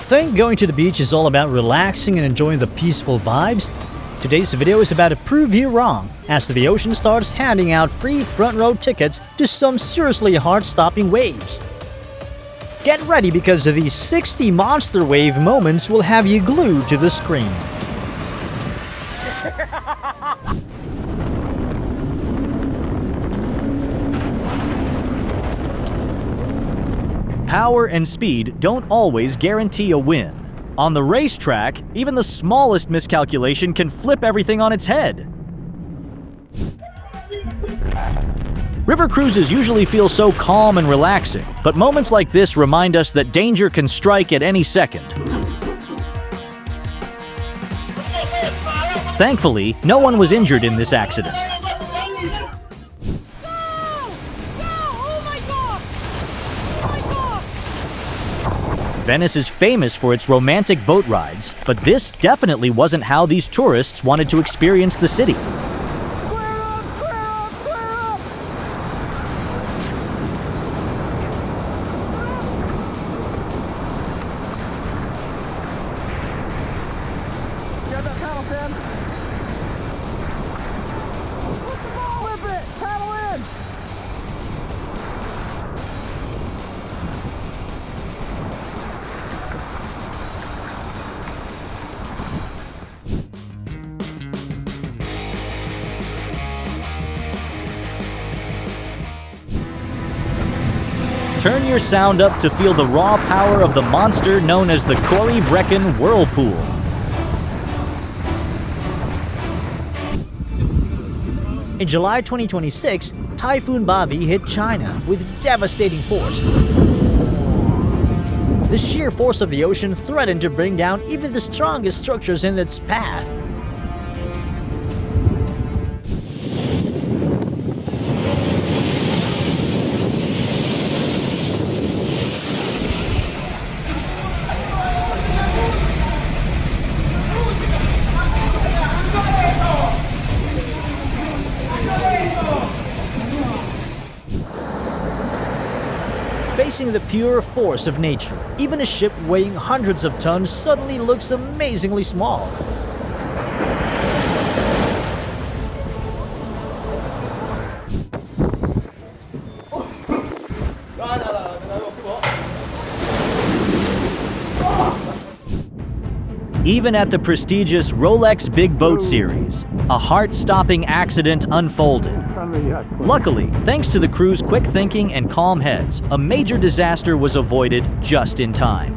Think going to the beach is all about relaxing and enjoying the peaceful vibes? Today's video is about to prove you wrong, as the ocean starts handing out free front row tickets to some seriously heart-stopping waves. Get ready because these 60 monster wave moments will have you glued to the screen. Power and speed don't always guarantee a win. On the racetrack, even the smallest miscalculation can flip everything on its head. River cruises usually feel so calm and relaxing, but moments like this remind us that danger can strike at any second. Thankfully, no one was injured in this accident. Venice is famous for its romantic boat rides, but this definitely wasn't how these tourists wanted to experience the city. Turn your sound up to feel the raw power of the monster known as the Corey Vrecken Whirlpool. In July 2026, Typhoon Bavi hit China with devastating force. The sheer force of the ocean threatened to bring down even the strongest structures in its path. Facing the pure force of nature, even a ship weighing hundreds of tons suddenly looks amazingly small. Even at the prestigious Rolex Big Boat Series, a heart-stopping accident unfolded. Luckily, thanks to the crew's quick thinking and calm heads, a major disaster was avoided just in time.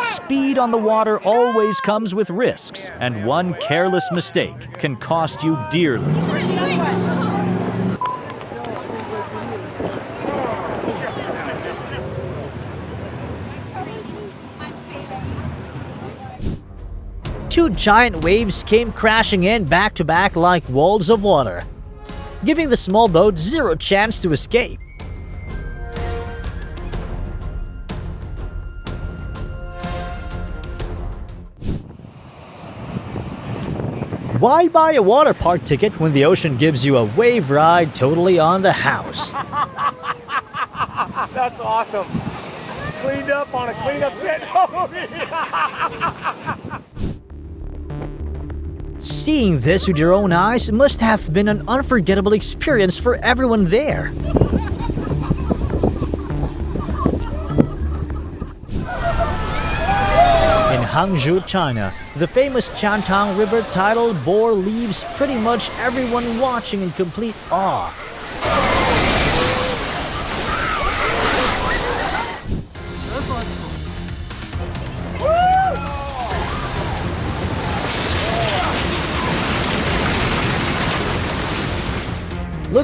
Speed on the water always comes with risks, and one careless mistake can cost you dearly. Two giant waves came crashing in back to back like walls of water, giving the small boat zero chance to escape. Why buy a water park ticket when the ocean gives you a wave ride totally on the house? That's awesome. Cleaned up on a cleanup set. Seeing this with your own eyes must have been an unforgettable experience for everyone there. In Hangzhou, China, the famous Chantang River tidal bore leaves pretty much everyone watching in complete awe.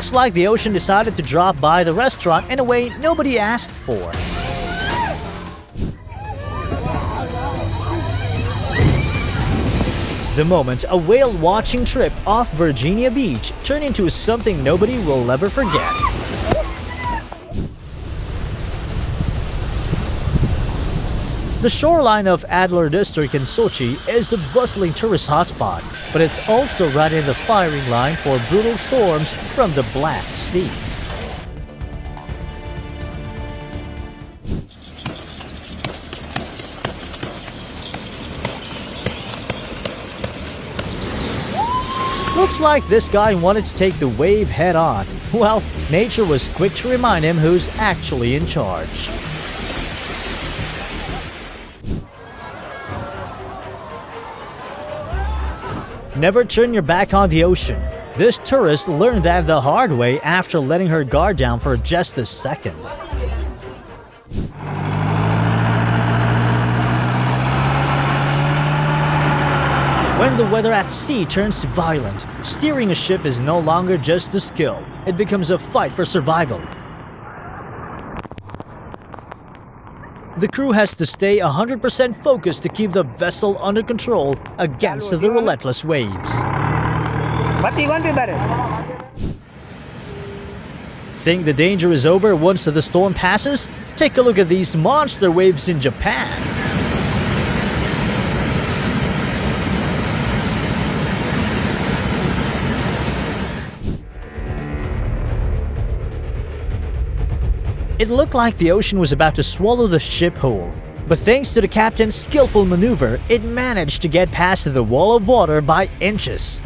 Looks like the ocean decided to drop by the restaurant in a way nobody asked for. The moment a whale-watching trip off Virginia Beach turned into something nobody will ever forget. The shoreline of Adler District in Sochi is a bustling tourist hotspot, but it's also right in the firing line for brutal storms from the Black Sea. Looks like this guy wanted to take the wave head-on. Well, nature was quick to remind him who's actually in charge. Never turn your back on the ocean. This tourist learned that the hard way after letting her guard down for just a second. When the weather at sea turns violent, steering a ship is no longer just a skill. It becomes a fight for survival. The crew has to stay 100% focused to keep the vessel under control against the relentless waves. Think the danger is over once the storm passes? Take a look at these monster waves in Japan. It looked like the ocean was about to swallow the ship whole, but thanks to the captain's skillful maneuver, it managed to get past the wall of water by inches.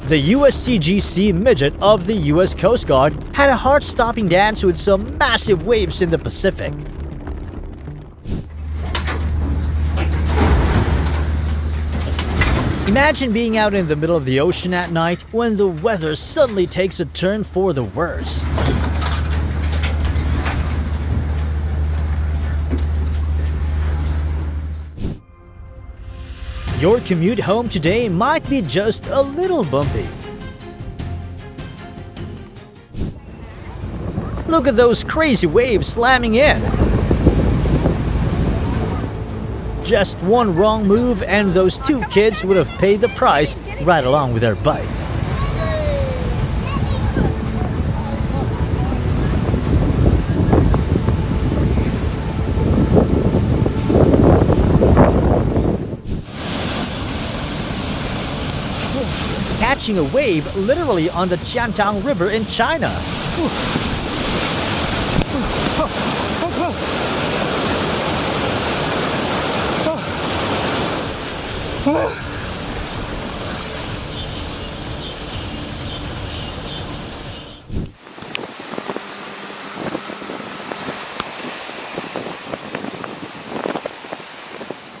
The USCGC midget of the US Coast Guard had a heart-stopping dance with some massive waves in the Pacific. Imagine being out in the middle of the ocean at night when the weather suddenly takes a turn for the worse. Your commute home today might be just a little bumpy. Look at those crazy waves slamming in. Just one wrong move and those two kids would have paid the price right along with their bike. Catching a wave literally on the Qiantang River in China.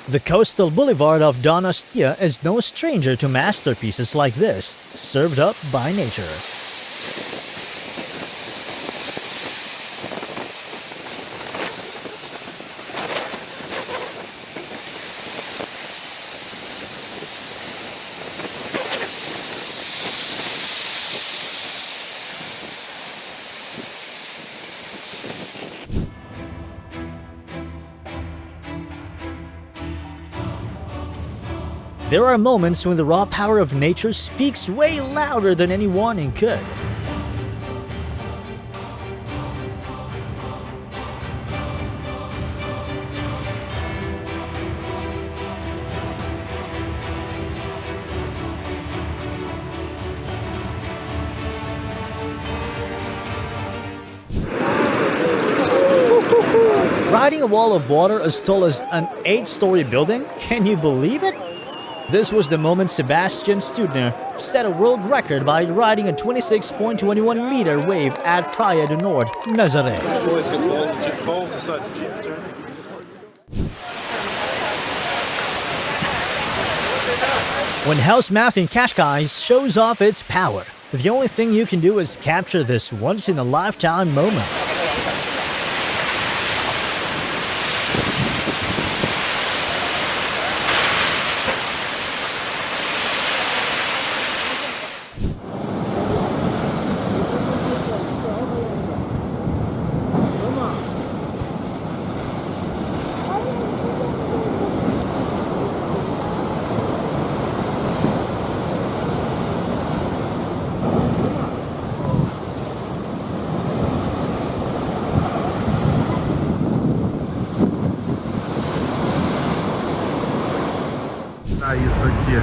The coastal boulevard of Donostia is no stranger to masterpieces like this, served up by nature. There are moments when the raw power of nature speaks way louder than any warning could. Riding a wall of water as tall as an 8-story building? Can you believe it? This was the moment Sebastian Studner set a world record by riding a 26.21-meter wave at Praia do Norte, Nazaré. When Housemouth in Cascais shows off its power, the only thing you can do is capture this once-in-a-lifetime moment. Isso aqui,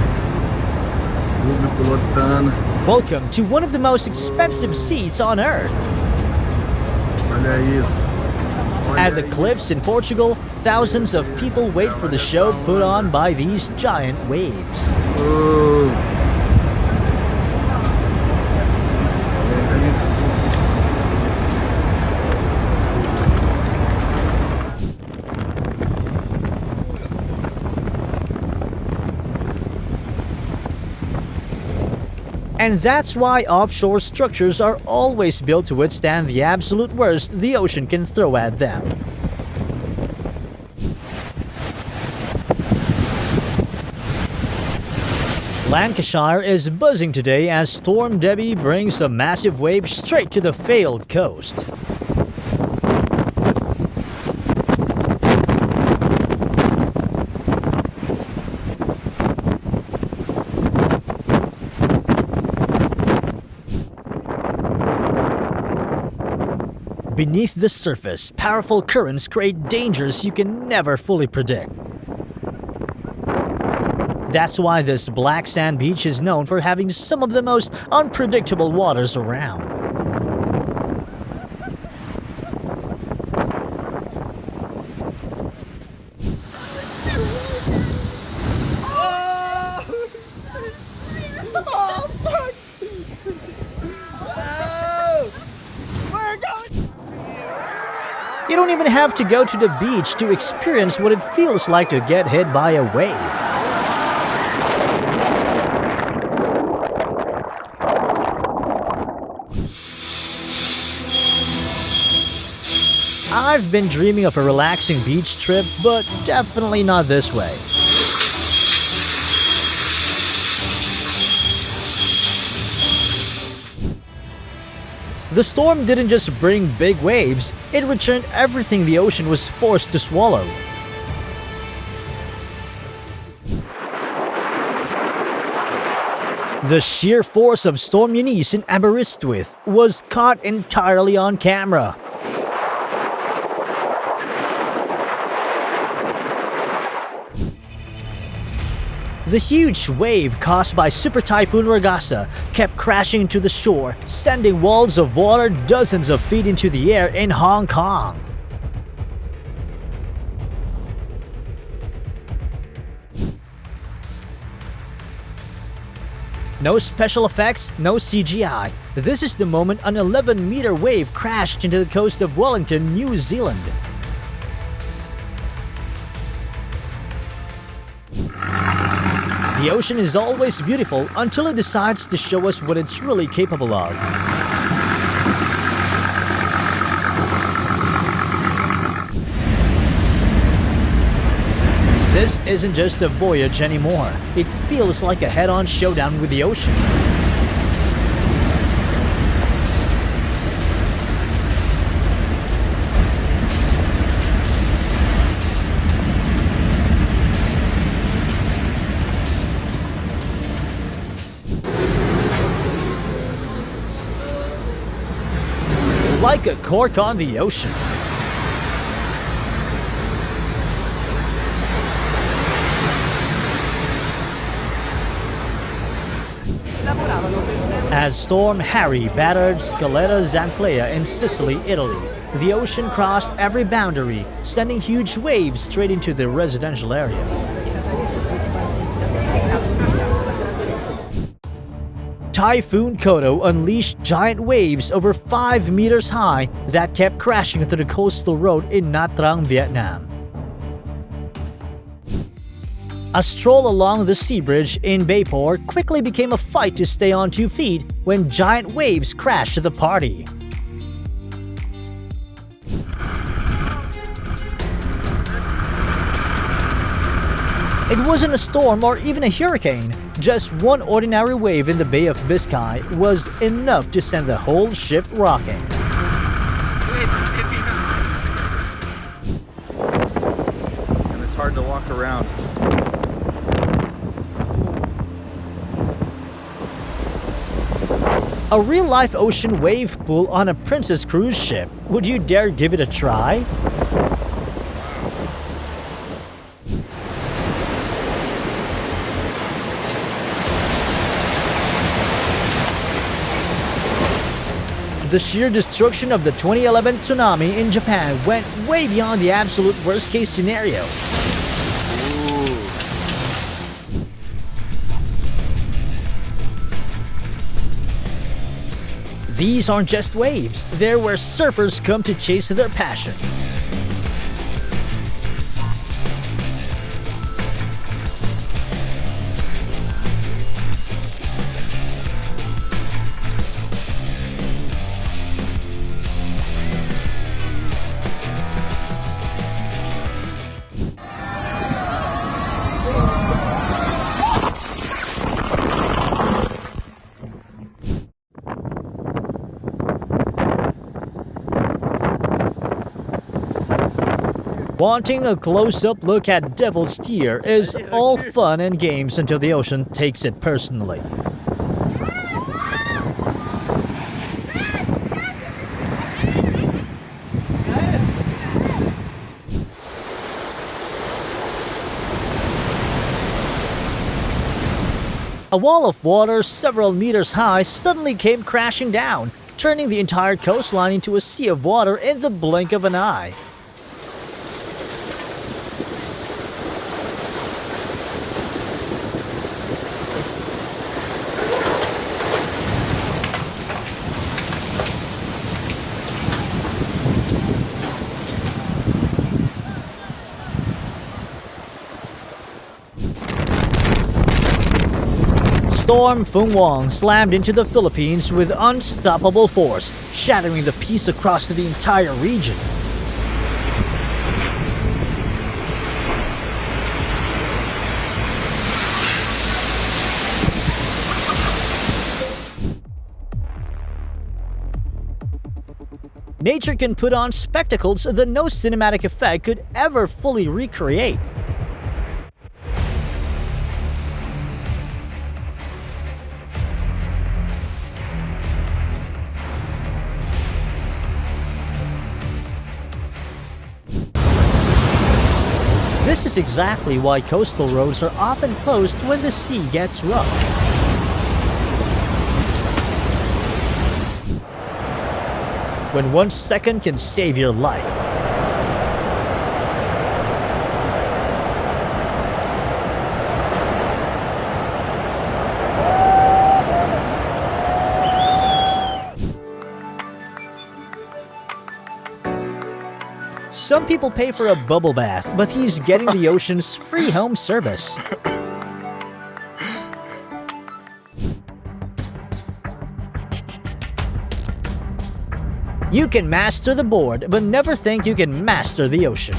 público lotando. Welcome to one of the most expensive seats on Earth. Olha isso. At the cliffs in Portugal, thousands of people wait for the show put on by these giant waves. Oh. And that's why offshore structures are always built to withstand the absolute worst the ocean can throw at them. Lancashire is buzzing today as Storm Debbie brings a massive wave straight to the failed coast. Beneath the surface, powerful currents create dangers you can never fully predict. That's why this black sand beach is known for having some of the most unpredictable waters around. You don't even have to go to the beach to experience what it feels like to get hit by a wave. I've been dreaming of a relaxing beach trip, but definitely not this way. The storm didn't just bring big waves, it returned everything the ocean was forced to swallow. The sheer force of Storm Eunice in Aberystwyth was caught entirely on camera. The huge wave caused by Super Typhoon Ragasa kept crashing into the shore, sending walls of water dozens of feet into the air in Hong Kong. No special effects, no CGI. This is the moment an 11-meter wave crashed into the coast of Wellington, New Zealand. The ocean is always beautiful until it decides to show us what it's really capable of. This isn't just a voyage anymore. It feels like a head-on showdown with the ocean. Like a cork on the ocean. As Storm Harry battered Scaletta Zanclea in Sicily, Italy, the ocean crossed every boundary, sending huge waves straight into the residential area. Typhoon Kodo unleashed giant waves over 5 meters high that kept crashing into the coastal road in Nha Trang, Vietnam. A stroll along the sea bridge in Bayport quickly became a fight to stay on 2 feet when giant waves crashed the party. It wasn't a storm or even a hurricane. Just one ordinary wave in the Bay of Biscay was enough to send the whole ship rocking. And it's hard to walk around. A real-life ocean wave pool on a Princess cruise ship. Would you dare give it a try? The sheer destruction of the 2011 tsunami in Japan went way beyond the absolute worst-case scenario. These aren't just waves, they're where surfers come to chase their passion. Wanting a close-up look at Devil's Tear is all fun and games until the ocean takes it personally. A wall of water several meters high suddenly came crashing down, turning the entire coastline into a sea of water in the blink of an eye. Storm Fung Wong slammed into the Philippines with unstoppable force, shattering the peace across the entire region. Nature can put on spectacles that no cinematic effect could ever fully recreate. This is exactly why coastal roads are often closed when the sea gets rough. When 1 second can save your life. Some people pay for a bubble bath, but he's getting the ocean's free home service. You can master the board, but never think you can master the ocean.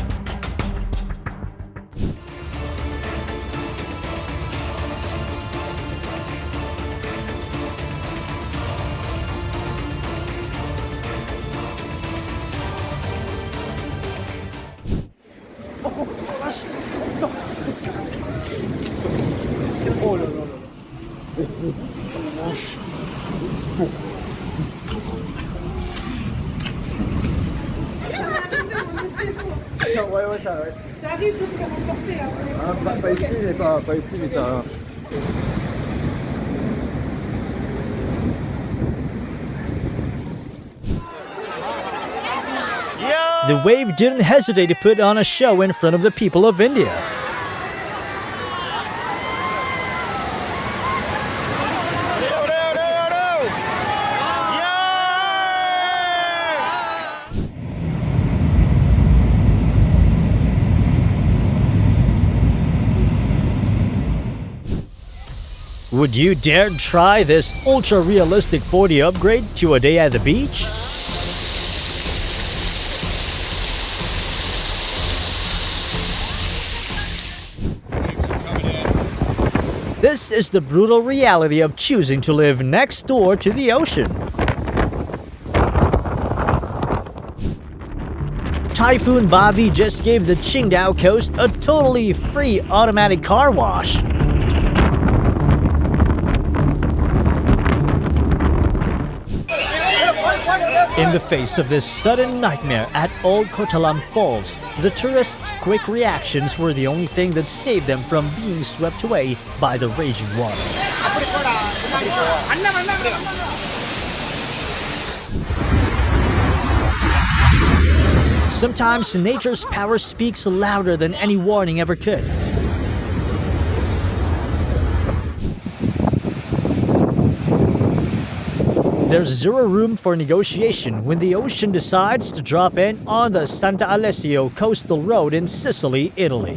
Ça arrive de se faire emporter après. Ah, pas ici, mais pas ici, mais ça. The wave didn't hesitate to put on a show in front of the people of India. Would you dare try this ultra-realistic 4D upgrade to a day at the beach? This is the brutal reality of choosing to live next door to the ocean. Typhoon Bavi just gave the Qingdao coast a totally free automatic car wash. In the face of this sudden nightmare at Old Kotalam Falls, the tourists' quick reactions were the only thing that saved them from being swept away by the raging water. Sometimes nature's power speaks louder than any warning ever could. There's zero room for negotiation when the ocean decides to drop in on the Santa Alessio coastal road in Sicily, Italy.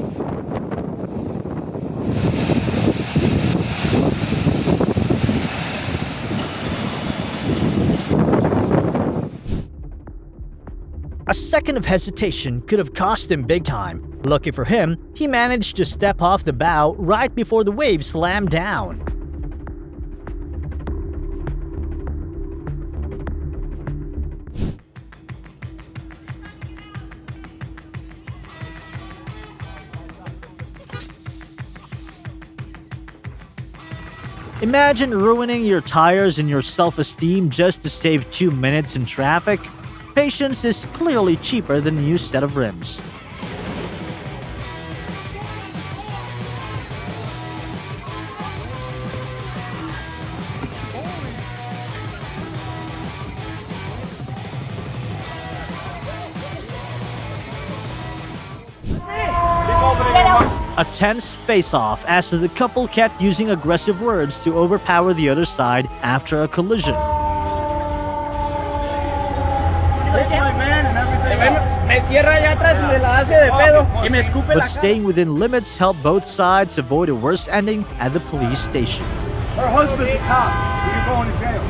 A second of hesitation could have cost him big time. Lucky for him, he managed to step off the bow right before the wave slammed down. Imagine ruining your tires and your self-esteem just to save 2 minutes in traffic. Patience is clearly cheaper than a new set of rims. A tense face-off as the couple kept using aggressive words to overpower the other side after a collision. But staying within limits helped both sides avoid a worse ending at the police station. Her husband's a cop. You're going to jail.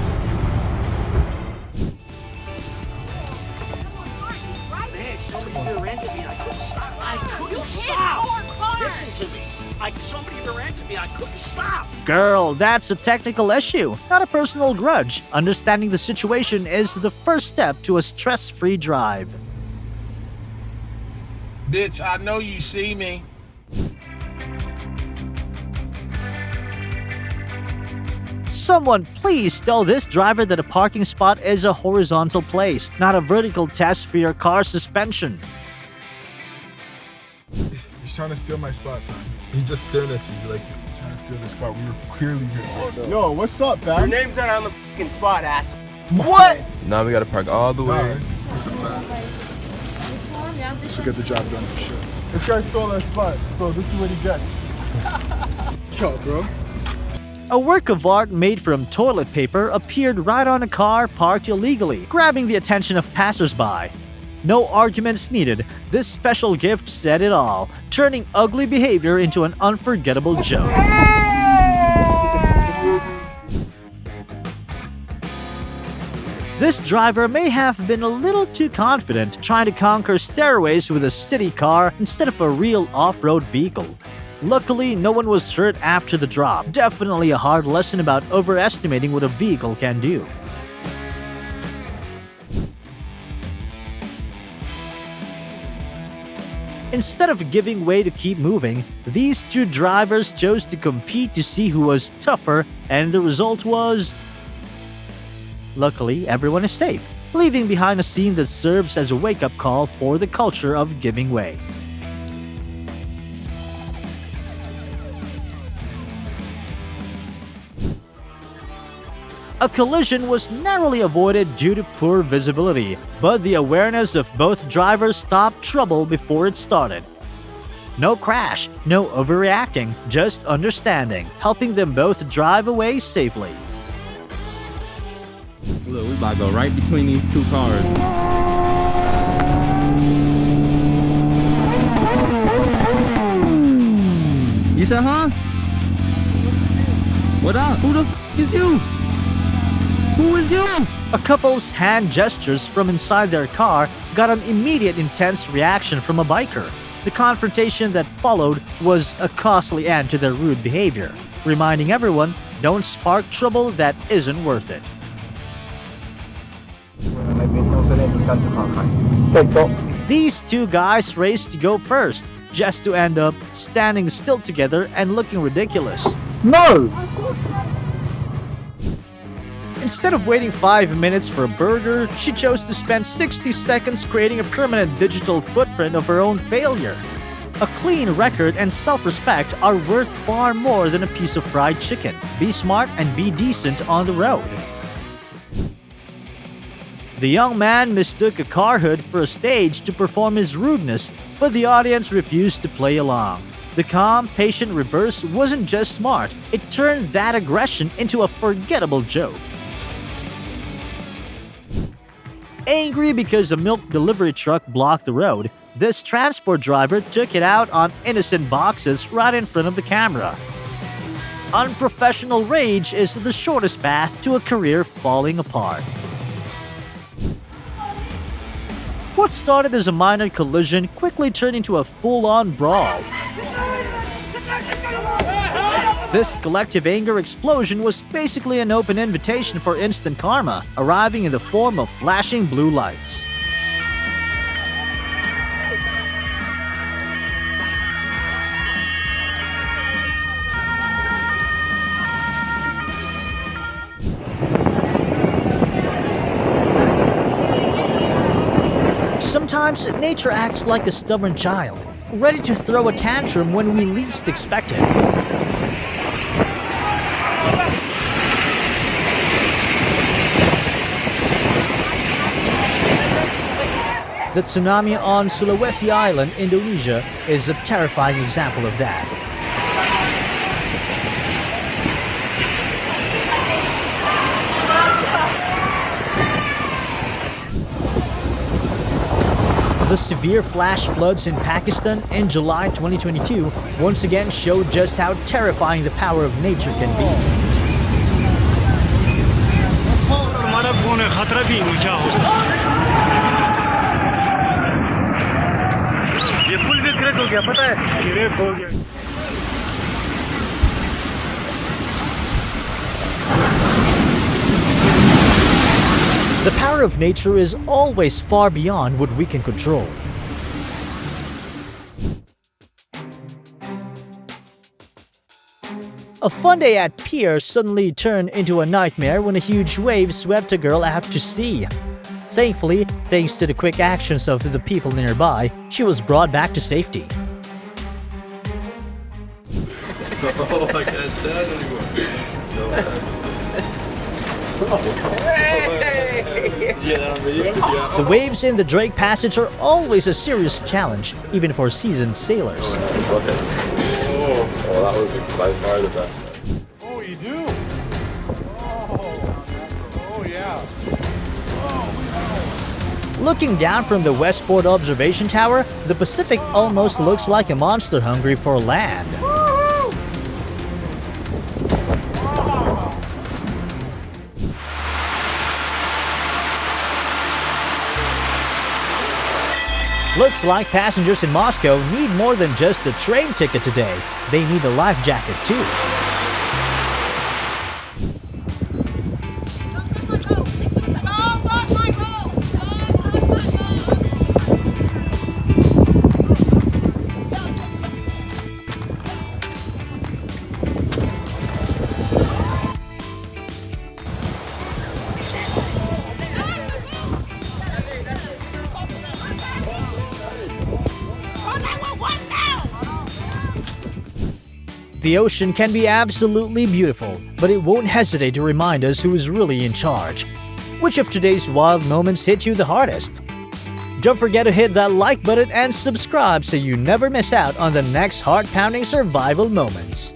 Man, somebody rear-ended me. I couldn't stop. I couldn't stop. Listen to me. Somebody rear-ended me. I couldn't stop. Girl, that's a technical issue, not a personal grudge. Understanding the situation is the first step to a stress-free drive. Bitch, I know you see me. Someone please tell this driver that a parking spot is a horizontal place, not a vertical test for your car's suspension. He's trying to steal my spot, fam. He just stared at you like trying to steal the spot. We were clearly here. Yo, what's up, fam? Your name's not on the fucking spot, ass. What? Now we gotta park all the way. This will get the job done for sure. This guy stole our spot, so this is what he gets. Yo, bro. A work of art made from toilet paper appeared right on a car parked illegally, grabbing the attention of passersby. No arguments needed, this special gift said it all, turning ugly behavior into an unforgettable joke. This driver may have been a little too confident, trying to conquer stairways with a city car instead of a real off-road vehicle. Luckily, no one was hurt after the drop. Definitely a hard lesson about overestimating what a vehicle can do. Instead of giving way to keep moving, these two drivers chose to compete to see who was tougher, and the result was... Luckily, everyone is safe, leaving behind a scene that serves as a wake-up call for the culture of giving way. A collision was narrowly avoided due to poor visibility, but the awareness of both drivers stopped trouble before it started. No crash, no overreacting, just understanding, helping them both drive away safely. Look, we about to go right between these two cars. You said, huh? What up? Who the f is you? Who is you? A couple's hand gestures from inside their car got an immediate intense reaction from a biker. The confrontation that followed was a costly end to their rude behavior, reminding everyone, don't spark trouble that isn't worth it. These two guys raced to go first, just to end up standing still together and looking ridiculous. No! Instead of waiting 5 minutes for a burger, she chose to spend 60 seconds creating a permanent digital footprint of her own failure. A clean record and self-respect are worth far more than a piece of fried chicken. Be smart and be decent on the road. The young man mistook a car hood for a stage to perform his rudeness, but the audience refused to play along. The calm, patient reverse wasn't just smart, it turned that aggression into a forgettable joke. Angry because a milk delivery truck blocked the road, this transport driver took it out on innocent boxes right in front of the camera. Unprofessional rage is the shortest path to a career falling apart. What started as a minor collision quickly turned into a full-on brawl. This collective anger explosion was basically an open invitation for instant karma, arriving in the form of flashing blue lights. Sometimes nature acts like a stubborn child, ready to throw a tantrum when we least expect it. The tsunami on Sulawesi Island, Indonesia, is a terrifying example of that. The severe flash floods in Pakistan in July 2022 once again showed just how terrifying the power of nature can be. The power of nature is always far beyond what we can control. A fun day at pier suddenly turned into a nightmare when a huge wave swept a girl out to sea. Thankfully, thanks to the quick actions of the people nearby, she was brought back to safety. Oh, I can't stand anymore. The waves in the Drake Passage are always a serious challenge, even for seasoned sailors. Oh, that was by far the best. Oh, you do? Oh yeah. Looking down from the Westport Observation Tower, the Pacific almost looks like a monster hungry for land. Looks like passengers in Moscow need more than just a train ticket today. They need a life jacket too. The ocean can be absolutely beautiful, but it won't hesitate to remind us who is really in charge. Which of today's wild moments hit you the hardest? Don't forget to hit that like button and subscribe so you never miss out on the next heart-pounding survival moments.